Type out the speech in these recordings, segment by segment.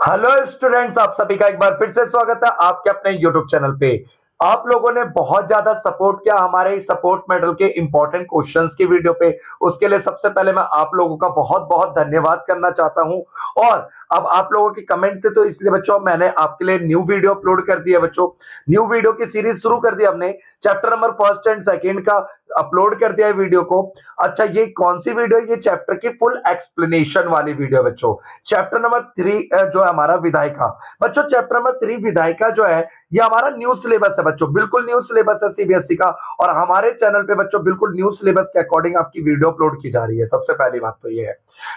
Hello students, आप सभी का एक बार फिर से स्वागत है आपके अपने यूट्यूब चैनल पे। आप लोगों ने बहुत ज्यादा सपोर्ट किया हमारे सपोर्ट मेडल के इंपॉर्टेंट क्वेश्चंस की वीडियो पे। उसके लिए सबसे पहले मैं आप लोगों का बहुत बहुत धन्यवाद करना चाहता हूं। और अब आप लोगों की कमेंट थे तो इसलिए बच्चों मैंने आपके लिए न्यू वीडियो अपलोड कर दिया। बच्चों न्यू वीडियो की सीरीज शुरू कर दी हमने। Chapter number first and second का अपलोड कर दिया है वीडियो को। अच्छा, ये कौन सी वीडियो है? ये चैप्टर की फुल एक्सप्लेनेशन वाली वीडियो बच्चों। चैप्टर नंबर 3 जो है हमारा विधायिका। बच्चों चैप्टर नंबर 3 विधायिका जो है ये हमारा न्यू सिलेबस है बच्चों, बिल्कुल न्यू सिलेबस है सीबीएसई का। और हमारे चैनल पे बच्चों बिल्कुल न्यू सिलेबस के अकॉर्डिंग आपकी वीडियो अपलोड की जा रही है। सबसे पहली बात तो ये है,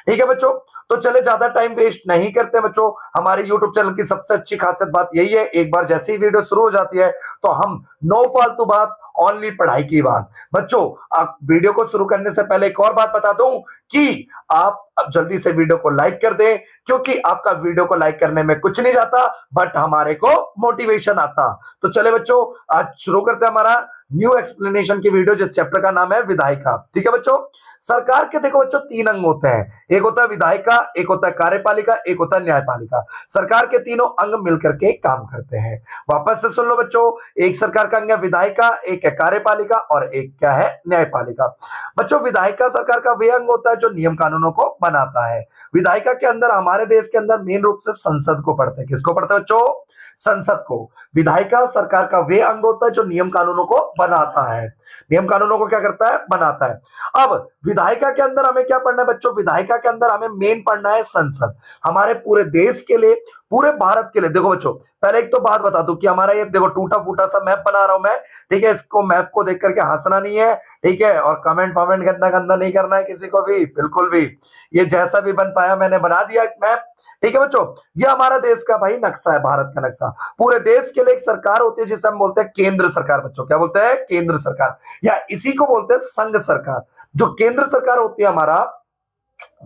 ठीक है बच्चों। तो चले ज्यादा टाइम वेस्ट नहीं करते बच्चों। हमारे यूट्यूब चैनल की सबसे अच्छी खासियत बात यही है, एक बार जैसे ही वीडियो शुरू हो जाती है तो हम नो फालतू बात, ओनली पढ़ाई की बात। बच्चों आप वीडियो को शुरू करने से पहले एक और बात बता दूं कि आप अब जल्दी से वीडियो को लाइक कर दें, क्योंकि आपका वीडियो को लाइक करने में कुछ नहीं जाता बट हमारे को मोटिवेशन आता। तो चले बच्चों आज शुरू करते हैं हमारा न्यू एक्सप्लेनेशन की वीडियो, जिस चैप्टर का नाम है विधायिका। ठीक है बच्चों, सरकार के देखो बच्चों 3 अंग होते हैं। एक होता है विधायिका, एक होता है कार्यपालिका, एक होता है न्यायपालिका। सरकार के तीनों अंग मिलकर के काम करते हैं। वापस से सुन लो बच्चों, एक सरकार का अंग है विधायिका, एक है कार्यपालिका और एक क्या है न्यायपालिका। बच्चों विधायिका सरकार का वे अंग होता है जो नियम कानूनों को बनाता है। विधायिका के अंदर हमारे देश के अंदर मेन रूप से संसद को पढ़ते हैं। किसको पढ़ते हैं बच्चों? संसद को। विधायिका सरकार का वे अंग होता है जो नियम कानूनों को बनाता है। नियम कानूनों को क्या करता है? बनाता है। अब विधायिका के अंदर हमें क्या पढ़ना है बच्चों? विधायिका के अंदर हमें मेन पढ़ना है संसद। हमारे पूरे देश के लिए, पूरे भारत के लिए। देखो बच्चों पहले एक तो बात बता दूं कि हमारा ये देखो टूटा फूटा सा मैप बना रहा हूं मैं, ठीक है। इसको मैप को देख करके हंसना नहीं है, ठीक है। और कमेंट वमेंट गंदा गंदा नहीं करना है किसी को भी, बिल्कुल भी। ये जैसा भी बन पाया मैंने बना दिया एक मैप, ठीक है बच्चों। ये हमारा देश का भाई नक्शा है, भारत का नक्शा। पूरे देश के लिए एक सरकार होती है जिसे हम बोलते हैं केंद्र सरकार। बच्चों क्या बोलते हैं? केंद्र सरकार, या इसी को बोलते हैं संघ सरकार। जो केंद्र सरकार होती है हमारा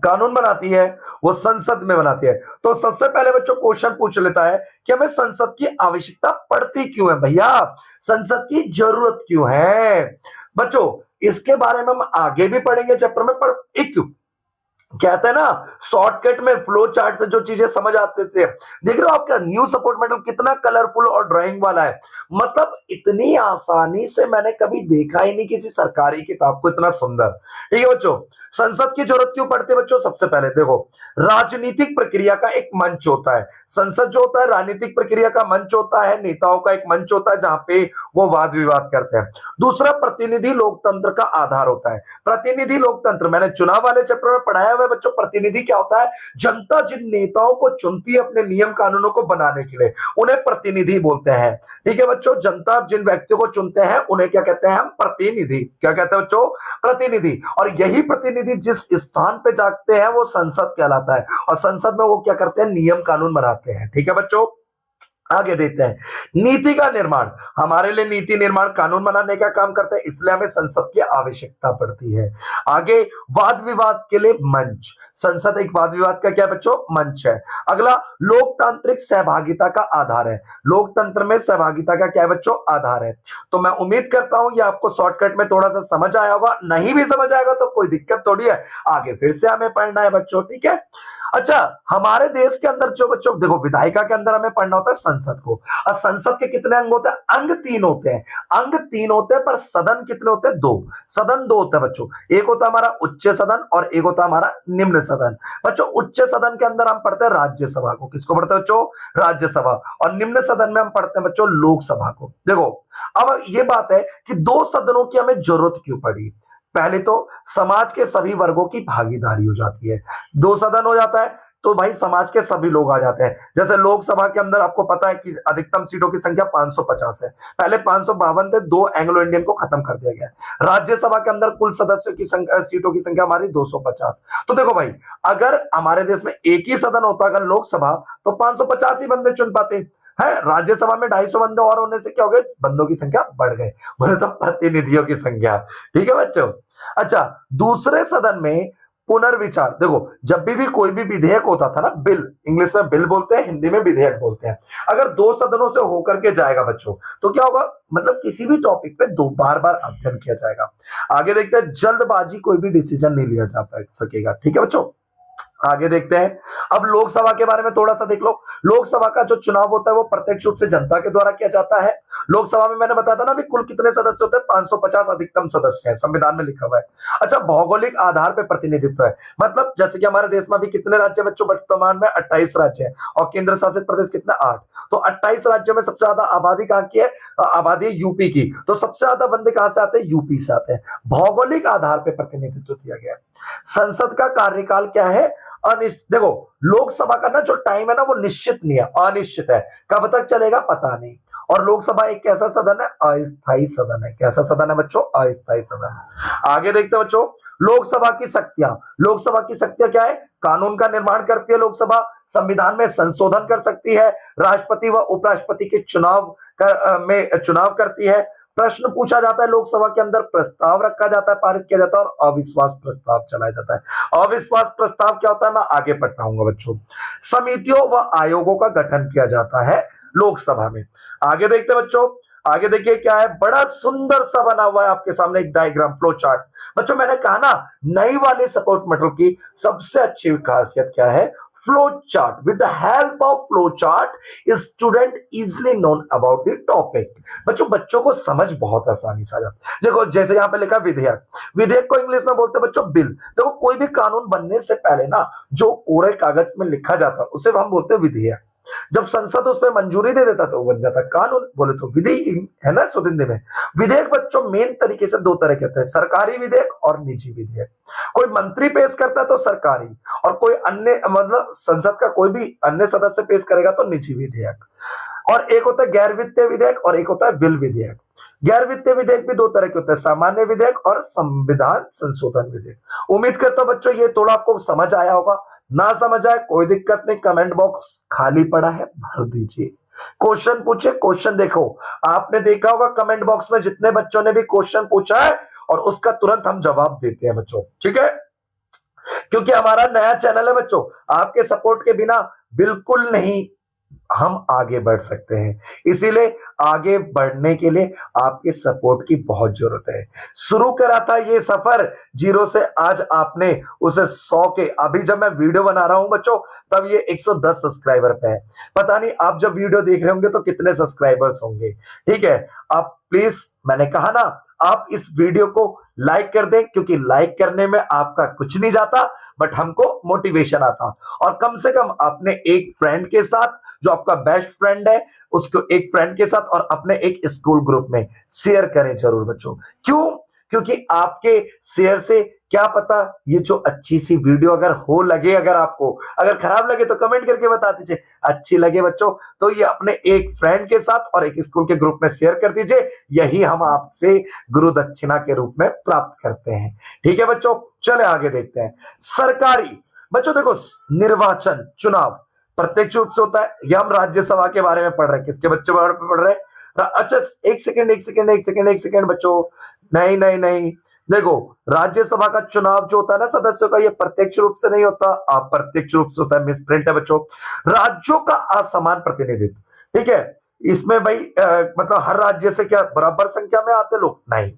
कानून बनाती है, वो संसद में बनाती है। तो सबसे पहले बच्चों क्वेश्चन पूछ लेता है कि हमें संसद की आवश्यकता पड़ती क्यों है भैया, संसद की जरूरत क्यों है। बच्चों इसके बारे में हम आगे भी पढ़ेंगे चैप्टर में, पर एक कहते हैं ना शॉर्टकट में फ्लो चार्ट से जो चीजें समझ आते थे। देख रहे हो आपका न्यू सपोर्ट मेडल कितना कलरफुल और ड्राइंग वाला है। मतलब इतनी आसानी से मैंने कभी देखा ही नहीं किसी सरकारी किताब को इतना सुंदर। ठीक है बच्चों, संसद की जरूरत क्यों पड़ती है बच्चों? सबसे पहले देखो, राजनीतिक प्रक्रिया का एक मंच होता है। संसद जो होता है राजनीतिक प्रक्रिया का मंच होता है, नेताओं का एक मंच होता है जहां पे वो वाद विवाद करते हैं। दूसरा, प्रतिनिधि लोकतंत्र का आधार होता है। प्रतिनिधि लोकतंत्र मैंने चुनाव वाले चैप्टर में पढ़ाया हुआ है बच्चों। प्रतिनिधि क्या होता है? जनता जिन नेताओं को चुनती है अपने नियम कानूनों को बनाने के लिए, उन्हें प्रतिनिधि बोलते हैं। ठीक है बच्चों, जनता जिन व्यक्तियों को चुनते हैं उन्हें क्या कहते हैं हम? प्रतिनिधि। क्या कहते हैं बच्चों? प्रतिनिधि। और यही प्रतिनिधि जिस स्थान पे जाते हैं वो संसद कहलाता है। और संसद में वो क्या करते हैं? नियम कानून बनाते हैं। ठीक है बच्चों, आगे देखते हैं नीति का निर्माण। हमारे लिए नीति निर्माण, कानून बनाने का काम करते हैं, इसलिए हमें संसद की आवश्यकता पड़ती है। आगे, वाद विवाद के लिए मंच। संसद एक वाद विवाद का क्या है बच्चों? मंच है। अगला, लोकतांत्रिक सहभागिता का आधार है। लोकतंत्र में सहभागिता का क्या है बच्चों? आधार है। तो मैं उम्मीद करता हूं ये आपको शॉर्टकट में थोड़ा सा समझ आया होगा। नहीं भी समझ आएगा तो कोई दिक्कत थोड़ी है, आगे फिर से हमें पढ़ना है बच्चों, ठीक है। अच्छा, हमारे देश के अंदर जो बच्चों देखो विधायिका के अंदर हमें पढ़ना होता है संसद को। और संसद के कितने अंग होते हैं? अंग 3 होते हैं। अंग 3 होते हैं पर सदन कितने होते हैं? 2। सदन 2 होते हैं बच्चों। एक होता है हमारा उच्च सदन और एक होता है हमारा निम्न सदन। बच्चों उच्च सदन के अंदर हम पढ़ते हैं राज्यसभा को। किसको पढ़ते हैं बच्चों? राज्यसभा। और निम्न सदन में हम पढ़ते हैं बच्चों लोकसभा को। देखो अब ये बात है कि 2 सदनों की हमें जरूरत क्यों पड़ी। पहले तो समाज के सभी वर्गों की भागीदारी हो जाती है। 2 सदन हो जाता है तो भाई समाज के सभी लोग आ जाते हैं। जैसे लोकसभा के अंदर आपको पता है कि अधिकतम सीटों की संख्या 550 है। पहले 552 थे, 2 एंग्लो इंडियन को खत्म कर दिया गया। राज्यसभा के अंदर कुल सदस्यों की सीटों की संख्या हमारी 250। तो देखो भाई, अगर हमारे देश में एक ही सदन होता अगर लोकसभा, तो 550 ही बंदे चुन पाते है। राज्यसभा में 250 बंदे और होने से क्या हो गए? बंदों की संख्या बढ़ गए, बोले तो प्रतिनिधियों की संख्या। ठीक है बच्चों। अच्छा, दूसरे सदन में पुनर्विचार। देखो जब भी कोई भी विधेयक होता था ना, बिल, इंग्लिश में बिल बोलते हैं, हिंदी में विधेयक बोलते हैं। अगर 2 सदनों से होकर के जाएगा बच्चों तो क्या होगा? मतलब किसी भी टॉपिक पे 2 बार अध्ययन किया जाएगा। आगे देखते हैं, जल्दबाजी कोई भी डिसीजन नहीं लिया जा सकेगा। ठीक है बच्चों। आगे देखते हैं। अब लोकसभा के बारे में थोड़ा सा देख लो। लोकसभा का जो चुनाव होता है वो प्रत्यक्ष रूप से जनता के द्वारा किया जाता है। लोकसभा में मैंने बताया था ना, भी कुल कितने सदस्य होते हैं, 550 अधिकतम सदस्य हैं, संविधान में लिखा हुआ है। अच्छा, भौगोलिक आधार पर प्रतिनिधित्व है, मतलब जैसे कि हमारे देश में भी कितने राज्य बच्चों, वर्तमान में 28 राज्य है और केंद्र शासित प्रदेश कितने, 8। तो 28 राज्यों में सबसे ज्यादा आबादी कहां की है, आबादी है यूपी की। तो सबसे ज्यादा बंदे कहां से आते हैं, यूपी से आते हैं। भौगोलिक आधार पर प्रतिनिधित्व दिया गया है। संसद का कार्यकाल क्या है, अनिश्चित। देखो, लोकसभा का ना जो टाइम है ना वो निश्चित नहीं है, अनिश्चित है, कब तक चलेगा पता नहीं। और लोकसभा एक कैसा सदन है, अस्थायी सदन है। कैसा सदन है बच्चों, अस्थायी सदन। आगे देखते हैं बच्चों, लोकसभा की शक्तियां। लोकसभा की शक्तियां क्या है, कानून का निर्माण करती है लोकसभा, संविधान में संशोधन कर सकती है, राष्ट्रपति व उपराष्ट्रपति के में चुनाव करती है, प्रश्न पूछा जाता है लोकसभा के अंदर, प्रस्ताव रखा जाता है, पारित किया जाता है और अविश्वास प्रस्ताव चलाया जाता है। अविश्वास प्रस्ताव क्या होता है, मैं आगे पढ़ाऊंगा बच्चों। समितियों व आयोगों का गठन किया जाता है लोकसभा में। आगे देखते हैं बच्चों, आगे देखिए क्या है, बड़ा सुंदर सा बना हुआ है आपके सामने एक डायग्राम, फ्लो चार्ट। बच्चों मैंने कहा ना, नई वाले सपोर्ट मेटल की सबसे अच्छी खासियत क्या है, flow chart. With the help of flow chart student easily known about the topic. बच्चों को समझ बहुत आसानी से आ जाता है। देखो जैसे यहां पे लिखा विधेयक, विधेयक को इंग्लिश में बोलते हैं बच्चों बिल। देखो कोई भी कानून बनने से पहले ना जो पूरे कागज में लिखा जाता है उसे हम बोलते हैं विधेयक। जब संसद उस पर मंजूरी दे देता तो वो बन जाता कानून, बोले तो विधि है ना शुद्ध हिंदी में। विधेयक बच्चों मेन तरीके से दो तरह के होते हैं, सरकारी विधेयक और निजी विधेयक। कोई मंत्री पेश करता है तो सरकारी, और कोई अन्य मतलब संसद का कोई भी अन्य सदस्य पेश करेगा तो निजी विधेयक। और एक होता है गैर वित्तीय विधेयक और एक होता है विल विधेयक। गैर वित्तीय विधेयक भी दो तरह के होते हैं, सामान्य विधेयक और संविधान संशोधन विधेयक। उम्मीद करता हूं बच्चों ये थोड़ा आपको समझ आया होगा। ना समझ आए कोई दिक्कत नहीं, कमेंट बॉक्स खाली पड़ा है, भर दीजिए। क्वेश्चन पूछे, क्वेश्चन देखो, आपने देखा होगा कमेंट बॉक्स में जितने बच्चों ने भी क्वेश्चन पूछा है और उसका तुरंत हम जवाब देते हैं बच्चों, ठीक है। क्योंकि हमारा नया चैनल है बच्चों, आपके सपोर्ट के बिना बिल्कुल नहीं हम आगे बढ़ सकते हैं। इसीलिए आगे बढ़ने के लिए आपके सपोर्ट की बहुत जरूरत है। शुरू करा था ये सफर 0 से, आज आपने उसे 100 के, अभी जब मैं वीडियो बना रहा हूं बच्चों तब ये 110 सब्सक्राइबर पे है। पता नहीं आप जब वीडियो देख रहे होंगे तो कितने सब्सक्राइबर्स होंगे, ठीक है। आप प्लीज, मैंने कहा ना, आप इस वीडियो को लाइक कर दें, क्योंकि लाइक करने में आपका कुछ नहीं जाता बट हमको मोटिवेशन आता। और कम से कम अपने एक फ्रेंड के साथ, जो आपका बेस्ट फ्रेंड है, उसको एक फ्रेंड के साथ और अपने एक स्कूल ग्रुप में शेयर करें जरूर बच्चों। क्यों, क्योंकि आपके शेयर से क्या पता ये जो अच्छी सी वीडियो अगर हो लगे, अगर आपको अगर खराब लगे तो कमेंट करके बता दीजिए, अच्छी लगे बच्चों तो ये अपने एक फ्रेंड के साथ और एक स्कूल के ग्रुप में शेयर कर दीजिए। यही हम आपसे गुरु दक्षिणा के रूप में प्राप्त करते हैं, ठीक है बच्चों। चले आगे देखते हैं। सरकारी बच्चों देखो, निर्वाचन चुनाव प्रत्यक्ष रूप से होता है। यह हम राज्यसभा के बारे में पढ़ रहे हैं, किसके बच्चे पढ़ रहे हैं। अच्छा एक सेकेंड बच्चों, नहीं नहीं नहीं, देखो राज्यसभा का चुनाव जो होता है ना सदस्यों का, ये प्रत्यक्ष रूप से नहीं होता, अप्रत्यक्ष रूप से होता है। मिसप्रिंट है बच्चों। राज्यों का असमान प्रतिनिधित्व, ठीक है। इसमें भाई मतलब हर राज्य से क्या बराबर संख्या में आते लोग, नहीं।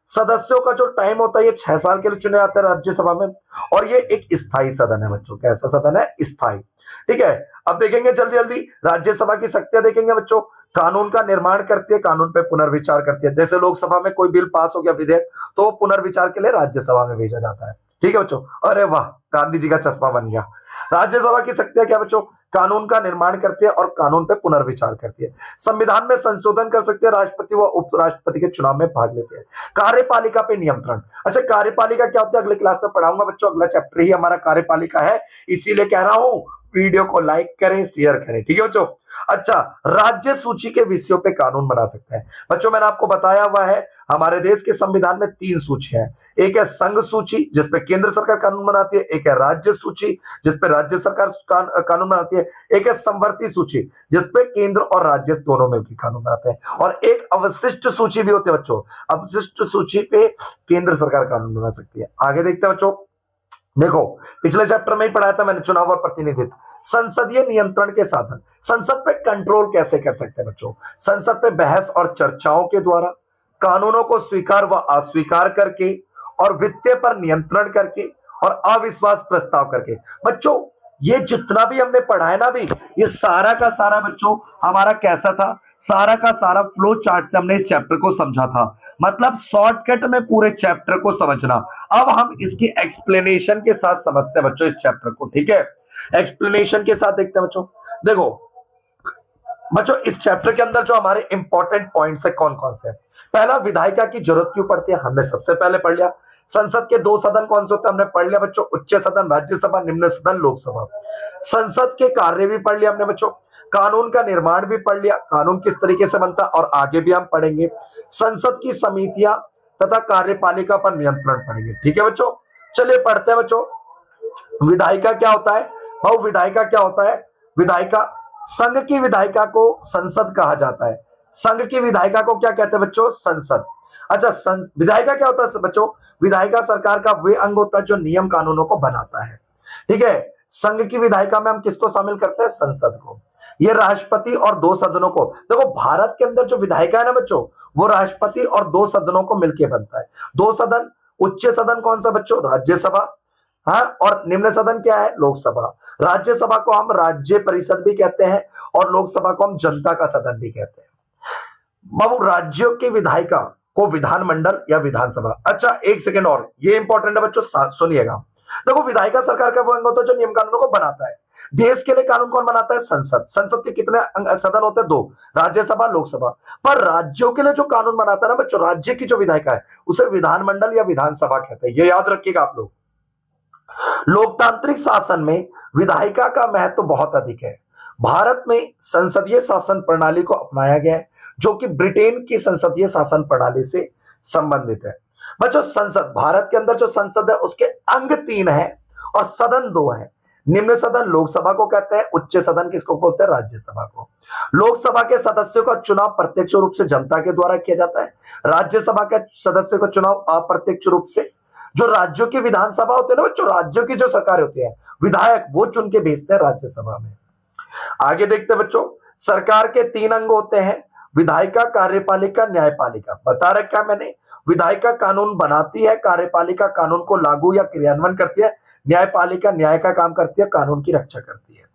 सदस्यों का जो टाइम होता है ये 6 साल के लिए चुने जाते हैं राज्यसभा में, और ये एक स्थायी सदन है बच्चों। कैसा सदन है, स्थायी, ठीक है। अब देखेंगे जल्दी जल्दी राज्यसभा की शक्तियां देखेंगे बच्चों। कानून का निर्माण करती है, कानून पे पुनर्विचार करती है। जैसे लोकसभा में कोई बिल पास हो गया, विधेयक, तो वो पुनर्विचार के लिए राज्यसभा में भेजा जाता है, ठीक है बच्चों। अरे वाह, गांधी जी का चश्मा बन गया। राज्यसभा की शक्तियां क्या बच्चों, कानून का निर्माण करती है और कानून पे पुनर्विचार करती है। संविधान में संशोधन कर सकते हैं, राष्ट्रपति व उपराष्ट्रपति के चुनाव में भाग लेते हैं। कार्यपालिका पे नियंत्रण। अच्छा, कार्यपालिका क्या होता है अगले क्लास में पढ़ाऊंगा बच्चों, अगला चैप्टर ही हमारा कार्यपालिका है, इसीलिए कह रहा हूं वीडियो को लाइक करें, शेयर करें, ठीक है बच्चों। अच्छा, राज्य सूची के विषयों पे कानून बना सकते हैं बच्चों। मैंने आपको बताया हुआ है हमारे देश के संविधान में 3 सूची है। एक है संघ सूची जिसपे केंद्र सरकार कानून बनाती है, एक है राज्य सूची जिसपे राज्य सरकार कानून बनाती है, एक है समवर्ती सूची जिसपे केंद्र और राज्य दोनों मिलकर कानून बनाते हैं, और एक अवशिष्ट सूची भी होती है बच्चों। अवशिष्ट सूची पे केंद्र सरकार कानून बना सकती है। आगे देखते हैं बच्चों, देखो पिछले चैप्टर में ही पढ़ाया था मैंने, चुनाव और प्रतिनिधित्व। संसदीय नियंत्रण के साधन, संसद पे कंट्रोल कैसे कर सकते हैं बच्चों। संसद पे बहस और चर्चाओं के द्वारा, कानूनों को स्वीकार व अस्वीकार करके, और वित्तीय पर नियंत्रण करके, और अविश्वास प्रस्ताव करके। बच्चों ये जितना भी हमने पढ़ा है ना भी, ये सारा का सारा बच्चों हमारा कैसा था, सारा का सारा फ्लो चार्ट से हमने इस चैप्टर को समझा था। मतलब शॉर्टकट में पूरे चैप्टर को समझना। अब हम इसकी एक्सप्लेनेशन के साथ समझते हैं बच्चों इस चैप्टर को, ठीक है। एक्सप्लेनेशन के साथ देखते हैं बच्चों। देखो बच्चों इस चैप्टर के अंदर जो हमारे इंपॉर्टेंट पॉइंट्स है कौन कौन से हैं। पहला, विधायिका की जरूरत क्यों पड़ती है, हमने सबसे पहले पढ़ लिया। संसद के दो सदन कौन से होते हैं, हमने पढ़ लिया बच्चों, उच्च सदन राज्यसभा, निम्न सदन लोकसभा। संसद के कार्य भी पढ़ लिया हमने बच्चों। कानून का निर्माण भी पढ़ लिया, कानून किस तरीके से बनता है और आगे भी हम पढ़ेंगे। संसद की समितियां तथा कार्यपालिका पर नियंत्रण पढ़ेंगे, ठीक है बच्चों। चलिए पढ़ते हैं बच्चों। विधायिका क्या होता है, भाव विधायिका क्या होता है। विधायिका, संघ की विधायिका को संसद कहा जाता है। संघ की विधायिका को क्या कहते हैं बच्चों, संसद। अच्छा विधायिका क्या होता है बच्चों, विधायिका सरकार का वे अंग होता है जो नियम कानूनों को बनाता है, ठीक है। संघ की विधायिका में हम किसको शामिल करते हैं, संसद को। ये राष्ट्रपति और दो सदनों को, देखो भारत के अंदर जो विधायिका है ना बच्चों, वो राष्ट्रपति और दो सदनों को मिलकर बनता है। दो सदन, उच्च सदन कौन सा बच्चों, राज्यसभा, हाँ, और निम्न सदन क्या है, लोकसभा। राज्यसभा को हम राज्य परिषद भी कहते हैं और लोकसभा को हम जनता का सदन भी कहते हैं। बाबू राज्यों की विधायिका को विधानमंडल या विधानसभा। अच्छा एक सेकंड और, ये इंपॉर्टेंट है बच्चों, सुनिएगा। देखो विधायिका सरकार का वो अंग होता है जो नियम कानूनों को बनाता है। देश के लिए कानून कौन बनाता है, संसद। संसद के कितने सदन होते हैं, दो, राज्यसभा लोकसभा। पर राज्यों के लिए जो कानून बनाता है ना बच्चों, राज्य की जो विधायिका है उसे विधानमंडल या विधानसभा कहते हैं, ये याद रखिएगा आप लोग। लोकतांत्रिक शासन में विधायिका का महत्व बहुत अधिक है। भारत में संसदीय शासन प्रणाली को अपनाया गया है जो कि ब्रिटेन की संसदीय शासन प्रणाली से संबंधित है। बच्चों संसद, भारत के अंदर जो संसद है उसके अंग 3 है और सदन 2 है। निम्न सदन लोकसभा को कहते हैं, उच्च सदन किसको बोलते हैं, राज्यसभा को। लोकसभा के सदस्यों का चुनाव प्रत्यक्ष रूप से जनता के द्वारा किया जाता है। राज्यसभा के सदस्यों का चुनाव अप्रत्यक्ष रूप से। जो राज्यों की विधानसभा होती है ना बच्चों, राज्यों की जो सरकार होती है, विधायक वो चुन के भेजते हैं राज्यसभा में। आगे देखते हैं बच्चों, सरकार के 3 अंग होते हैं, विधायिका, कार्यपालिका, न्यायपालिका। बता रखा है मैंने, विधायिका कानून बनाती है, कार्यपालिका कानून को लागू या क्रियान्वयन करती है, न्यायपालिका न्याय का काम करती है, कानून की रक्षा करती है।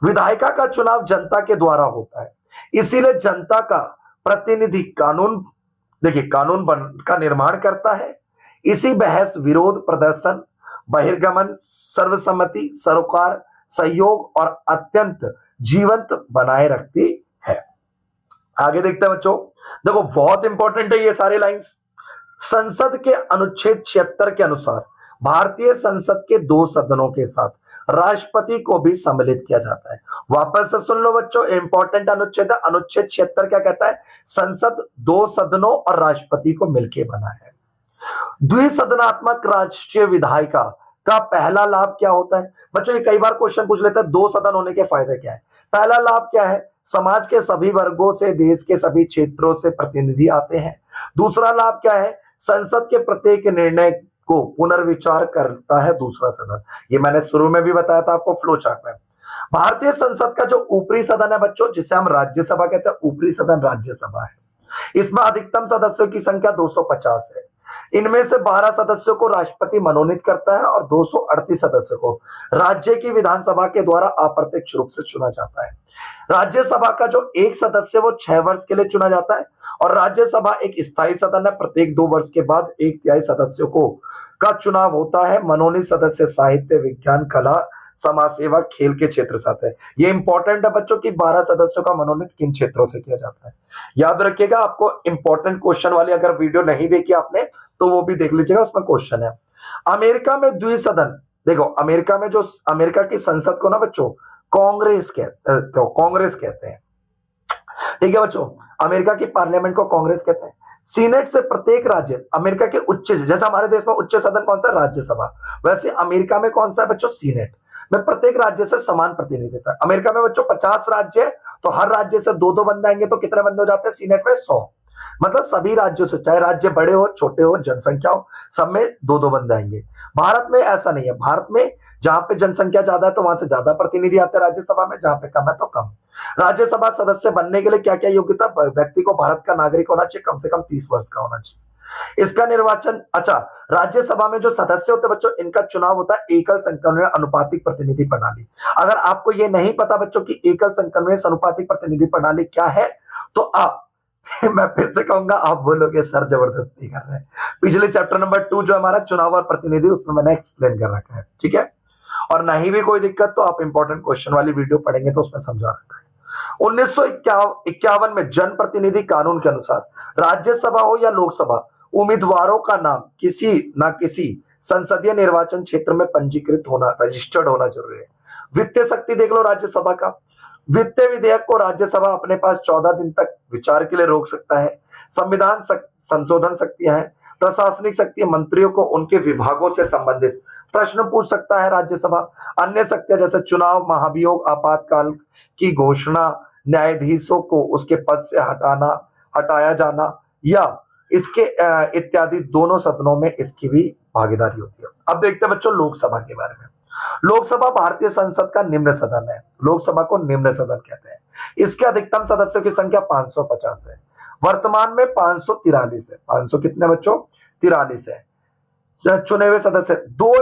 विधायिका का चुनाव जनता के द्वारा होता है, इसीलिए जनता का प्रतिनिधि कानून, देखिए कानून का निर्माण करता है। इसी बहस, विरोध, प्रदर्शन, बहिर्गमन, सर्वसम्मति, सरोकार, सहयोग और अत्यंत जीवंत बनाए रखती है। आगे देखते हैं बच्चों, देखो बहुत इंपॉर्टेंट है ये सारे लाइंस। संसद के अनुच्छेद 76 के अनुसार भारतीय संसद के 2 सदनों के साथ राष्ट्रपति को भी सम्मिलित किया जाता है। वापस से सुन लो बच्चों, इंपॉर्टेंट अनुच्छेद है। अनुच्छेद 76 क्या कहता है, संसद 2 सदनों और राष्ट्रपति को मिलकर बना है। द्विसदनात्मक राष्ट्रीय विधायिका का पहला लाभ क्या होता है बच्चों, ये कई बार क्वेश्चन पूछ लेते हैं, 2 सदन होने के फायदे क्या है। पहला लाभ क्या है, समाज के सभी वर्गों से, देश के सभी क्षेत्रों से प्रतिनिधि आते हैं। दूसरा लाभ क्या है, संसद के प्रत्येक निर्णय को पुनर्विचार करता है दूसरा सदन। ये मैंने शुरू में भी बताया था आपको फ्लो चार्ट में। भारतीय संसद का जो ऊपरी सदन है बच्चों, जिसे हम राज्यसभा कहते हैं, ऊपरी सदन राज्यसभा है। इसमें अधिकतम सदस्यों की संख्या 250 है। इनमें से 12 सदस्यों को राष्ट्रपति मनोनीत करता है और 238 सदस्यों को राज्य की विधानसभा के द्वारा अप्रत्यक्ष रूप से चुना जाता है। राज्यसभा का जो एक सदस्य वो 6 वर्ष के लिए चुना जाता है और राज्यसभा एक स्थायी सदन है, प्रत्येक 2 वर्ष के बाद 1/3 सदस्यों को का चुनाव होता है। मनोनीत सदस्य साहित्य, विज्ञान, कला, समाज सेवा, खेल के क्षेत्र से आते हैं। ये इंपॉर्टेंट है बच्चों कि 12 सदस्यों का मनोनीत किन क्षेत्रों से किया जाता है। याद रखिएगा, आपको इंपॉर्टेंट क्वेश्चन वाली अगर वीडियो नहीं देखी आपने तो वो भी देख लीजिएगा, उसमें क्वेश्चन है। अमेरिका में द्विसदन, देखो अमेरिका में जो अमेरिका की संसद को ना बच्चों कांग्रेस कहते हैं, ठीक है बच्चों, अमेरिका की पार्लियामेंट को कांग्रेस कहते हैं। सीनेट से प्रत्येक राज्य, अमेरिका के उच्च, जैसे हमारे देश में उच्च सदन कौन सा, राज्यसभा, वैसे अमेरिका में कौन सा है बच्चों, सीनेट में प्रत्येक राज्य से समान प्रतिनिधित्व है। अमेरिका में बच्चों 50 राज्य है तो हर राज्य से 2-2 बंदे आएंगे तो कितने बंदे हो जाते हैं, सीनेट में 100। मतलब सभी राज्यों से, चाहे राज्य बड़े हो छोटे हो, जनसंख्या हो, सब में 2-2 बंदे आएंगे। भारत में ऐसा नहीं है। भारत में जहां पे जनसंख्या ज्यादा है तो वहां से ज्यादा प्रतिनिधि आते हैं राज्यसभा में, जहां पे कम है तो कम। राज्यसभा सदस्य बनने के लिए क्या क्या योग्यता, व्यक्ति को भारत का नागरिक होना चाहिए, कम से कम 30 वर्ष का होना चाहिए। इसका निर्वाचन, अच्छा, राज्यसभा में जो सदस्य होते हैं बच्चों, इनका चुनाव होता है एकल संक्रमण अनुपातिक प्रतिनिधि प्रणाली। अगर आपको ये नहीं पता बच्चों कि एकल संक्रमण अनुपातिक प्रतिनिधि प्रणाली क्या है, तो आप मैं फिर से कहूंगा, आप बोलोगे सर जबरदस्ती कर रहे हैं। पिछले चैप्टर नंबर 2 जो हमारा चुनाव और प्रतिनिधि, उसमें मैंने एक्सप्लेन कर रखा है, ठीक है। और नहीं भी कोई दिक्कत तो आप इंपॉर्टेंट क्वेश्चन वाली वीडियो पढ़ेंगे तो उसमें समझा रखा है। 1951 में जन प्रतिनिधि कानून के अनुसार राज्यसभा हो या लोकसभा, उम्मीदवारों का नाम किसी न किसी संसदीय निर्वाचन क्षेत्र में पंजीकृत होना, रजिस्टर्ड होना जरूरी है। वित्तीय शक्ति देख लो राज्यसभा का। वित्तीय विधेयक को राज्यसभा अपने पास 14 दिन तक विचार के लिए रोक सकता है। संविधान संशोधन शक्तियां हैं। प्रशासनिक शक्ति, मंत्रियों को उनके विभागों से संबंधित प्रश्न पूछ सकता है राज्यसभा। अन्य शक्तियां जैसे चुनाव, महाभियोग, आपातकाल की घोषणा, न्यायाधीशों को उसके पद से हटाया जाना या इसके इत्यादि, दोनों सदनों में इसकी भी भागीदारी होती है। अब देखते हैं बच्चों लोकसभा के बारे में। लोकसभा भारतीय संसद का निम्न सदन है। लोकसभा को निम्न सदन कहते हैं। इसके अधिकतम सदस्यों की संख्या 550 है। वर्तमान में 543 है। 500 कितने बच्चों? 43 है। चुने हुए सदस्य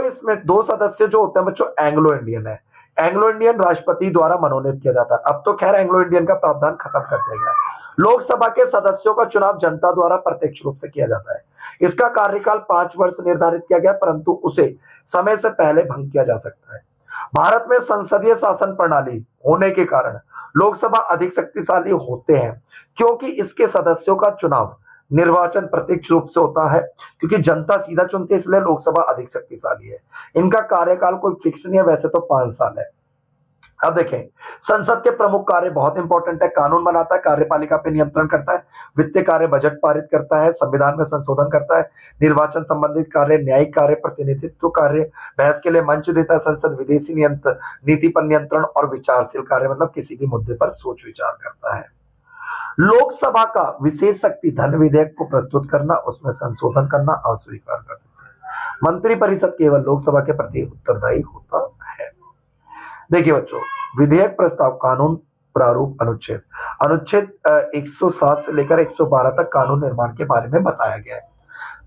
इसमें दो सदस्य जो होते हैं बच्चों एंग्लो इंडियन है। एंग्लो इंडियन राष्ट्रपति द्वारा मनोनीत किया जाता है। अब तो खैर एंग्लो इंडियन का प्रावधान खत्म कर दिया गया। लोकसभा के सदस्यों का चुनाव जनता द्वारा प्रत्यक्ष रूप से किया जाता है। इसका कार्यकाल 5 वर्ष निर्धारित किया गया, परंतु उसे समय से पहले भंग किया जा सकता है। भारत में संसदीय शासन प्रणाली होने के कारण लोकसभा अधिक शक्तिशाली होते हैं, क्योंकि इसके सदस्यों का चुनाव निर्वाचन प्रत्यक्ष रूप से होता है। क्योंकि जनता सीधा चुनती है, इसलिए लोकसभा अधिक शक्तिशाली है। इनका कार्यकाल कोई फिक्स नहीं है, वैसे तो 5 साल है। अब देखें, संसद के प्रमुख कार्य बहुत इंपॉर्टेंट है। कानून बनाता है, कार्यपालिका पे नियंत्रण करता है, वित्तीय कार्य बजट पारित करता है, संविधान में संशोधन करता है, निर्वाचन संबंधित कार्य, न्यायिक कार्य, प्रतिनिधित्व कार्य, बहस के लिए मंच देता है। संसद विदेशी नीति पर नियंत्रण और विचारशील कार्य, मतलब किसी भी मुद्दे पर सोच विचार करता है। लोकसभा का विशेष शक्ति धन विधेयक को प्रस्तुत करना, उसमें संशोधन करना, अस्वीकार कर सकता है। मंत्री परिषद केवल लोकसभा के प्रति उत्तरदायी होता है। देखिए बच्चों, विधेयक प्रस्ताव, कानून प्रारूप, अनुच्छेद 107 से लेकर 112 तक कानून निर्माण के बारे में बताया गया है।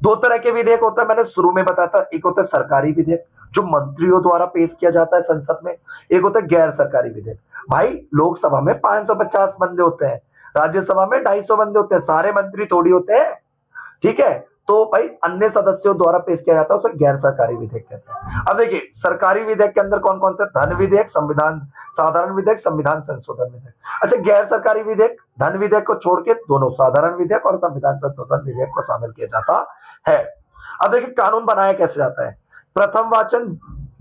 2 तरह के विधेयक होता है, मैंने शुरू में बताया था। एक होता है सरकारी विधेयक जो मंत्रियों द्वारा पेश किया जाता है संसद में। एक होता है गैर सरकारी विधेयक। भाई लोकसभा में 550 बंदे होते हैं, राज्यसभा में 250 बंदे होते हैं, सारे मंत्री थोड़ी होते हैं, ठीक है। तो भाई अन्य सदस्यों द्वारा पेश किया जाता है, उसे गैर सरकारी विधेयक कहते हैं। अब देखिए सरकारी विधेयक के अंदर कौन कौन से? धन विधेयक, संविधान साधारण विधेयक, संविधान संशोधन विधेयक। अच्छा, गैर सरकारी विधेयक धन विधेयक को छोड़ के दोनों साधारण विधेयक और संविधान संशोधन विधेयक को शामिल किया जाता है। अब देखिए कानून बनाया कैसे जाता है। प्रथम वाचन,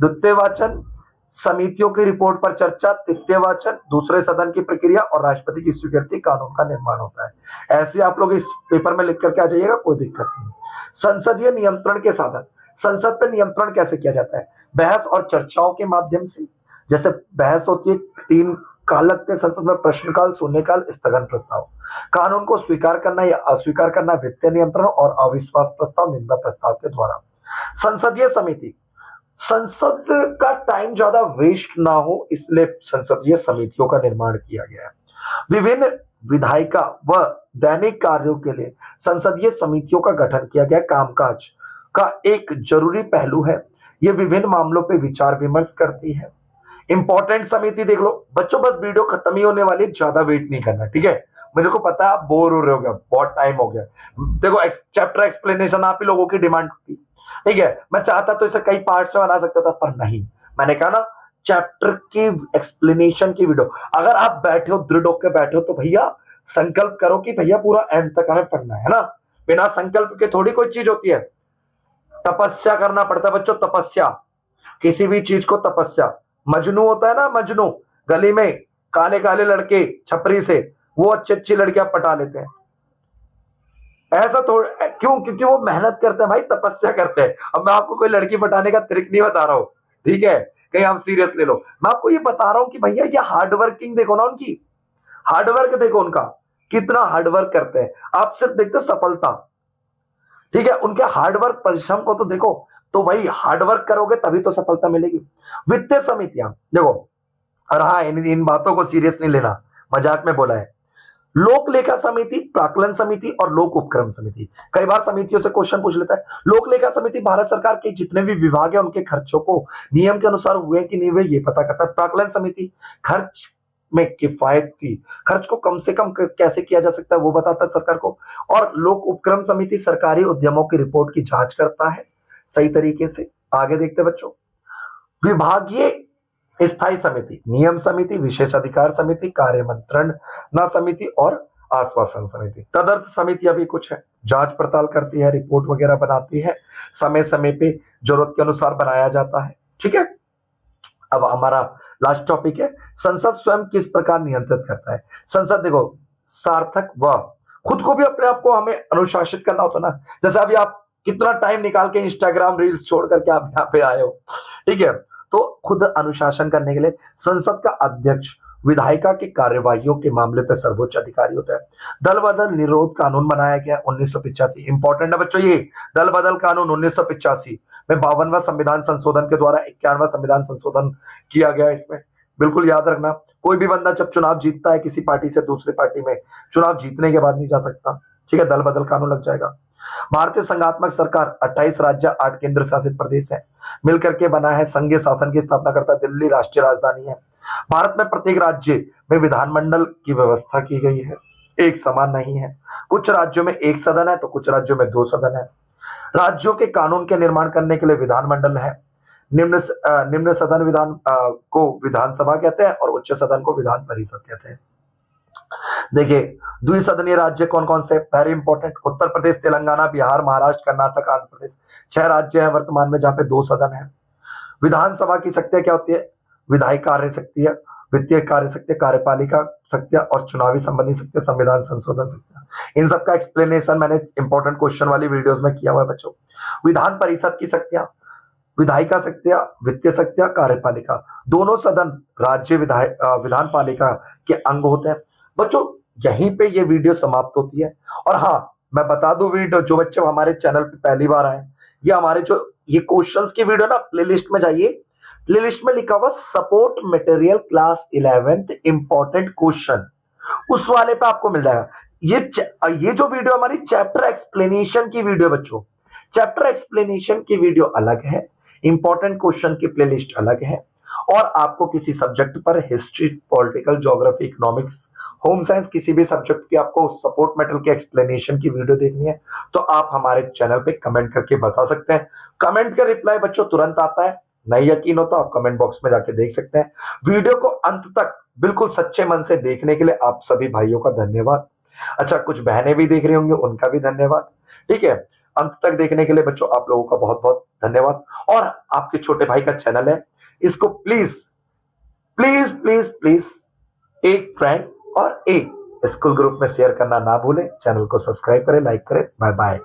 द्वितीय वाचन, समितियों की रिपोर्ट पर चर्चा, तृतीय वाचन, दूसरे सदन की प्रक्रिया और राष्ट्रपति की स्वीकृति, कानून का निर्माण होता है। ऐसे आप लोग इस पेपर में लिख करके आ जाइएगा, कोई दिक्कत नहीं। संसदीय नियंत्रण के साधन, संसद पर नियंत्रण कैसे किया जाता है? बहस और चर्चाओं के माध्यम से। जैसे बहस होती है, 3 काल लगते हैं संसद में, प्रश्नकाल, शून्यकाल, स्थगन प्रस्ताव। कानून को स्वीकार करना या अस्वीकार करना, वित्तीय नियंत्रण और अविश्वास प्रस्ताव, निंदा प्रस्ताव के द्वारा। संसदीय समिति, संसद का टाइम ज्यादा वेस्ट ना हो इसलिए संसदीय समितियों का निर्माण किया गया है। विभिन्न विधायिका व दैनिक कार्यों के लिए संसदीय समितियों का गठन किया गया। कामकाज का एक जरूरी पहलू है, यह विभिन्न मामलों पर विचार विमर्श करती है। इंपॉर्टेंट समिति देख लो बच्चों, बस वीडियो खत्म ही होने वाली, ज्यादा वेट नहीं करना, ठीक है। मुझे को पता है आप बोर हो रहे हो गया, बहुत टाइम हो गया। देखो चैप्टर एक्सप्लेनेशन आप ही लोगों की डिमांड थी, ठीक है। मैं चाहता तो इसे कई पार्ट्स में बना सकता था, पर नहीं, मैंने कहा ना चैप्टर की एक्सप्लेनेशन की वीडियो। अगर आप बैठे हो, दृढ़ होकर बैठे हो, तो भैया संकल्प करो कि भैया पूरा एंड तक हमें पढ़ना है ना। बिना संकल्प के थोड़ी कोई चीज होती है। तपस्या करना पड़ता है बच्चों, तपस्या, किसी भी चीज को तपस्या। मजनू होता है ना, मजनू, गली में काले काले लड़के छपरी से वो अच्छी अच्छी लड़कियां पटा लेते हैं। ऐसा थोड़ा क्यों? क्योंकि वो मेहनत करते हैं भाई, तपस्या करते हैं। अब मैं आपको कोई लड़की पटाने का ट्रिक नहीं बता रहा हूं, ठीक है, कहीं आप सीरियस ले लो। मैं आपको ये बता रहा हूं कि भैया ये हार्ड वर्किंग देखो ना, उनकी हार्डवर्क देखो, उनका कितना हार्डवर्क करते हैं। आप सिर्फ देखते हो सफलता, ठीक है, उनके हार्डवर्क परिश्रम को तो देखो। तो वही हार्डवर्क करोगे तभी तो सफलता मिलेगी। वित्तीय समितियां देखो, और हाँ इन बातों को सीरियस नहीं लेना, मजाक में बोला है। लोक लेखा समिति, प्राक्कलन समिति और लोक उपक्रम समिति। कई बार समितियों से क्वेश्चन पूछ लेता है। लोक लेखा समिति भारत सरकार के जितने भी विभाग है उनके खर्चों को नियम के अनुसार हुए कि नहीं हुए ये पता करता है। प्राक्कलन समिति खर्च में किफायती खर्च को कम से कम कैसे किया जा सकता है वो बताता है सरकार को। और लोक उपक्रम समिति सरकारी उद्यमों की रिपोर्ट की जांच करता है सही तरीके से। आगे देखते हैं बच्चों, विभागीय स्थायी समिति, नियम समिति, विशेष अधिकार समिति, कार्य मंत्रणा समिति और आश्वासन समिति। तदर्थ समिति अभी कुछ है, जांच पड़ताल करती है, रिपोर्ट वगैरह बनाती है, समय समय पे जरूरत के अनुसार बनाया जाता है। ठीक है, अब हमारा लास्ट टॉपिक है, संसद स्वयं किस प्रकार नियंत्रित करता है। संसद देखो सार्थक व खुद को भी अपने आप को हमें अनुशासित करना होता ना। जैसे अभी आप कितना टाइम निकाल के इंस्टाग्राम रील्स छोड़ करके आप यहाँ पे आए हो, ठीक है, तो खुद अनुशासन करने के लिए संसद का अध्यक्ष विधायिका की कार्यवाहियों के मामले पर सर्वोच्च अधिकारी होता है। दल बदल निरोध कानून बनाया गया 1985, इंपॉर्टेंट है बच्चों ये दल बदल कानून 1985 में 52वां संविधान संशोधन के द्वारा 51वां संविधान संशोधन किया गया। इसमें बिल्कुल याद रखना, कोई भी बंदा जब चुनाव जीतता है किसी पार्टी से दूसरी पार्टी में, चुनाव जीतने के बाद नहीं जा सकता। ठीक है, दल बदल कानून लग जाएगा। भारतीय संघात्मक सरकार 28 राज्य 8 केंद्र शासित प्रदेश है, मिलकर के बना है। संघीय शासन की स्थापना करता है, दिल्ली राष्ट्रीय राजधानी है। भारत में प्रत्येक राज्य में विधानमंडल की व्यवस्था की गई है, एक समान नहीं है। कुछ राज्यों में एक सदन है तो कुछ राज्यों में 2 सदन है। राज्यों के कानून के निर्माण करने के लिए विधानमंडल है। निम्न सदन को विधानसभा कहते हैं और उच्च सदन को विधान परिषद कहते हैं। देखिए द्विसदनीय राज्य कौन कौन से, वेरी इंपॉर्टेंट, उत्तर प्रदेश, तेलंगाना, बिहार, महाराष्ट्र, कर्नाटक, आंध्र प्रदेश, 6 राज्य हैं वर्तमान में जहां पे 2 सदन है। विधानसभा की शक्तियां क्या होती है, विधायी कार्य शक्तियां, वित्तीय कार्य शक्तियां, कार्यपालिका शक्तियां और चुनावी संबंधी शक्तियां, संविधान संशोधन शक्तियां। इन सब का एक्सप्लेनेशन मैंने इंपॉर्टेंट क्वेश्चन वाली वीडियोस में किया हुआ है बच्चों। विधान परिषद की शक्तियां, विधायिका शक्तियां, वित्तीय शक्तियां, कार्यपालिका, दोनों सदन राज्य विधान पालिका के अंग होते हैं बच्चों। यहीं पे ये वीडियो समाप्त होती है। और हाँ मैं बता दूं, वीडियो जो बच्चे हमारे चैनल पे पहली बार आए, ये हमारे जो ये क्वेश्चंस की वीडियो ना प्लेलिस्ट में जाइए, प्लेलिस्ट में लिखा हुआ support material class 11th important question, उस वाले पे आपको मिल जाएगा। ये जो वीडियो हमारी चैप्टर एक्सप्लेनेशन की वीडियो बच्चों, चैप्टर एक्सप्लेनेशन की वीडियो अलग है, इंपॉर्टेंट क्वेश्चन की प्लेलिस्ट अलग है। और आपको किसी सब्जेक्ट पर history, political, geography, economics, home science, किसी भी सब्जेक्ट की आपको सपोर्ट मटेरियल के एक्सप्लेनेशन की वीडियो देखनी है तो आप हमारे चैनल पे कमेंट करके बता सकते हैं। कमेंट का रिप्लाई बच्चों तुरंत आता है, नहीं यकीन हो तो आप कमेंट बॉक्स में जाके देख सकते हैं। वीडियो को अंत तक बिल्कुल सच्चे मन से देखने के लिए आप सभी भाइयों का धन्यवाद। अच्छा, कुछ बहनें भी देख रही होंगी, उनका भी धन्यवाद। ठीक है, अंत तक देखने के लिए बच्चों आप लोगों का बहुत बहुत धन्यवाद। और आपके छोटे भाई का चैनल है, इसको प्लीज प्लीज प्लीज प्लीज एक फ्रेंड और एक स्कूल ग्रुप में शेयर करना ना भूलें। चैनल को सब्सक्राइब करें, लाइक करें। Bye bye.